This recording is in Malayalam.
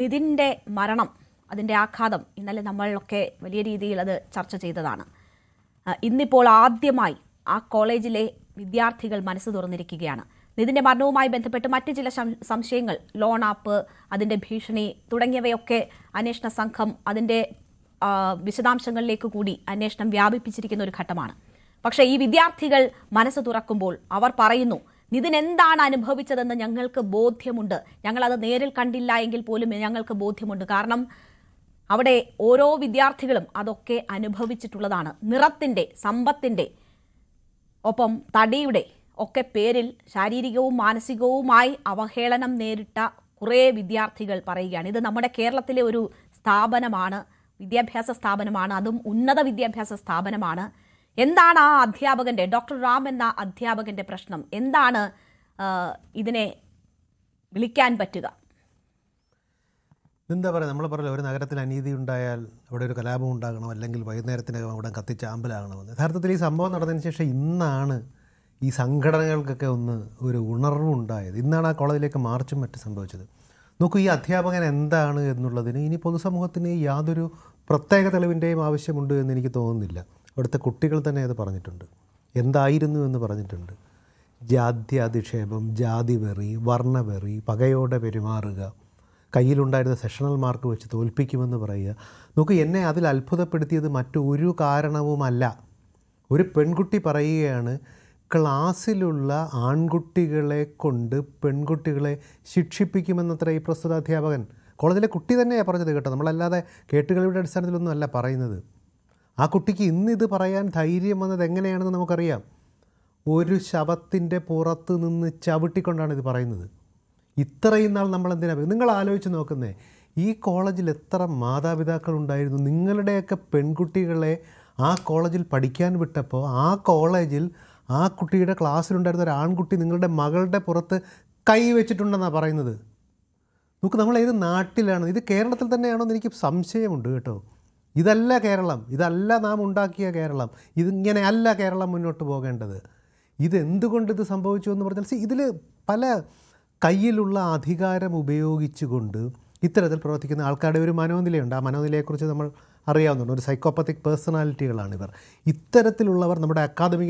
നിതിൻ്റെ മരണം, അതിൻ്റെ ആഘാതം ഇന്നലെ നമ്മളൊക്കെ വലിയ രീതിയിൽ അത് ചർച്ച ചെയ്തതാണ്. ഇന്നിപ്പോൾ ആദ്യമായി ആ കോളേജിലെ വിദ്യാർത്ഥികൾ മനസ്സ് തുറന്നിരിക്കുകയാണ്. നിതിൻ്റെ മരണവുമായി ബന്ധപ്പെട്ട് മറ്റ് ചില സംശയങ്ങൾ, ലോൺ ആപ്പ്, അതിൻ്റെ ഭീഷണി തുടങ്ങിയവയൊക്കെ അന്വേഷണ സംഘം അതിൻ്റെ വിശദാംശങ്ങളിലേക്ക് കൂടി അന്വേഷണം വ്യാപിപ്പിച്ചിരിക്കുന്ന ഒരു ഘട്ടമാണ്. പക്ഷേ ഈ വിദ്യാർത്ഥികൾ മനസ്സ് തുറക്കുമ്പോൾ അവർ പറയുന്നു, നിതിൻ എന്താണ് അനുഭവിച്ചതെന്ന് ഞങ്ങൾക്ക് ബോധ്യമുണ്ട്. ഞങ്ങളത് നേരിൽ കണ്ടില്ല എങ്കിൽ പോലും ഞങ്ങൾക്ക് ബോധ്യമുണ്ട്. കാരണം അവിടെ ഓരോ വിദ്യാർത്ഥികളും അതൊക്കെ അനുഭവിച്ചിട്ടുള്ളതാണ്. നിറത്തിൻ്റെ, സമ്പത്തിൻ്റെ, ഒപ്പം തടിയുടെ ഒക്കെ പേരിൽ ശാരീരികവും മാനസികവുമായി അവഹേളനം നേരിട്ട കുറേ വിദ്യാർത്ഥികൾ പറയുകയാണ്. ഇത് നമ്മുടെ കേരളത്തിലെ ഒരു സ്ഥാപനമാണ്, വിദ്യാഭ്യാസ സ്ഥാപനമാണ്, അതും ഉന്നത വിദ്യാഭ്യാസ സ്ഥാപനമാണ്. എന്താണ് ആ അധ്യാപകൻ്റെ, ഡോക്ടർ റാം എന്ന അധ്യാപകൻ്റെ പ്രശ്നം? എന്താണ് ഇതിനെ വിളിക്കാൻ പറ്റുക? എന്താ പറയുക, നമ്മൾ പറയില്ല, ഒരു നഗരത്തിൽ അനീതി ഉണ്ടായാൽ അവിടെ ഒരു കലാപം ഉണ്ടാകണം, അല്ലെങ്കിൽ വൈകുന്നേരത്തിനകം അവിടെ കത്തിച്ചാമ്പലാകണമെന്ന്. യഥാർത്ഥത്തിൽ ഈ സംഭവം നടന്നതിന് ശേഷം ഇന്നാണ് ഈ സംഘടനകൾക്കൊക്കെ ഒരു ഉണർവുണ്ടായത്. ഇന്നാണ് ആ കോളേജിലേക്ക് മാർച്ചും മറ്റും സംഭവിച്ചത്. നോക്കൂ, ഈ അധ്യാപകൻ എന്താണ് എന്നുള്ളതിന് ഇനി പൊതുസമൂഹത്തിന് യാതൊരു പ്രത്യേക തെളിവിൻ്റെയും ആവശ്യമുണ്ട് എന്ന് എനിക്ക് തോന്നുന്നില്ല. അവിടുത്തെ കുട്ടികൾ തന്നെ അത് പറഞ്ഞിട്ടുണ്ട്. എന്തായിരുന്നു എന്ന് പറഞ്ഞിട്ടുണ്ട്. ജാത്യാധിക്ഷേപം, ജാതിവെറി, വർണ്ണവെറി, പകയോടെ പെരുമാറുക, കയ്യിലുണ്ടായിരുന്ന സെഷണൽ മാർക്ക് വെച്ച് തോൽപ്പിക്കുമെന്ന് പറയുക. നോക്കൂ, എന്നെ അതിൽ അത്ഭുതപ്പെടുത്തിയത് മറ്റൊരു കാരണവുമല്ല. ഒരു പെൺകുട്ടി പറയുകയാണ്, ക്ലാസ്സിലുള്ള ആൺകുട്ടികളെ കൊണ്ട് പെൺകുട്ടികളെ ശിക്ഷിപ്പിക്കുമെന്നത്ര ഈ പ്രസ്തുത അധ്യാപകൻ. കോളേജിലെ കുട്ടി തന്നെയാണ് പറഞ്ഞത് കേട്ടോ, നമ്മളല്ലാതെ കേട്ടുകളിയുടെ അടിസ്ഥാനത്തിലൊന്നും അല്ല പറയുന്നത്. ആ കുട്ടിക്ക് ഇന്നിത് പറയാൻ ധൈര്യം വന്നത് എങ്ങനെയാണെന്ന് നമുക്കറിയാം. ഒരു ശവത്തിൻ്റെ പുറത്ത് നിന്ന് ചവിട്ടിക്കൊണ്ടാണ് ഇത് പറയുന്നത്. ഇത്രയും നാൾ നമ്മളെന്തിനാ, നിങ്ങൾ ആലോചിച്ച് നോക്കുന്നേ, ഈ കോളേജിൽ എത്ര മാതാപിതാക്കളുണ്ടായിരുന്നു. നിങ്ങളുടെയൊക്കെ പെൺകുട്ടികളെ ആ കോളേജിൽ പഠിക്കാൻ വിട്ടപ്പോൾ ആ കോളേജിൽ ആ കുട്ടിയുടെ ക്ലാസ്സിലുണ്ടായിരുന്ന ഒരു ആൺകുട്ടി നിങ്ങളുടെ മകളുടെ പുറത്ത് കൈ വെച്ചിട്ടുണ്ടെന്നാണ് പറയുന്നത്. നമുക്ക് നമ്മൾ ഏത് നാട്ടിലാണ്? ഇത് കേരളത്തിൽ തന്നെയാണോ എന്ന് എനിക്ക് സംശയമുണ്ട് കേട്ടോ. ഇതല്ല കേരളം, ഇതല്ല നാം ഉണ്ടാക്കിയ കേരളം, ഇതിങ്ങനെയല്ല കേരളം മുന്നോട്ട് പോകേണ്ടത്. ഇതെന്തുകൊണ്ട് ഇത് സംഭവിച്ചു എന്ന് പറഞ്ഞാൽ, ഇതിൽ പല കയ്യിലുള്ള അധികാരം ഉപയോഗിച്ചുകൊണ്ട് ഇത്തരത്തിൽ പ്രവർത്തിക്കുന്ന ആൾക്കാരുടെ ഒരു മനോനിലയുണ്ട്. ആ മനോനിലയെക്കുറിച്ച് നമ്മൾ അറിയാവുന്നുണ്ട്. ഒരു സൈക്കോപ്പത്തിക് പേഴ്സണാലിറ്റികളാണിവർ. ഇത്തരത്തിലുള്ളവർ നമ്മുടെ അക്കാദമിക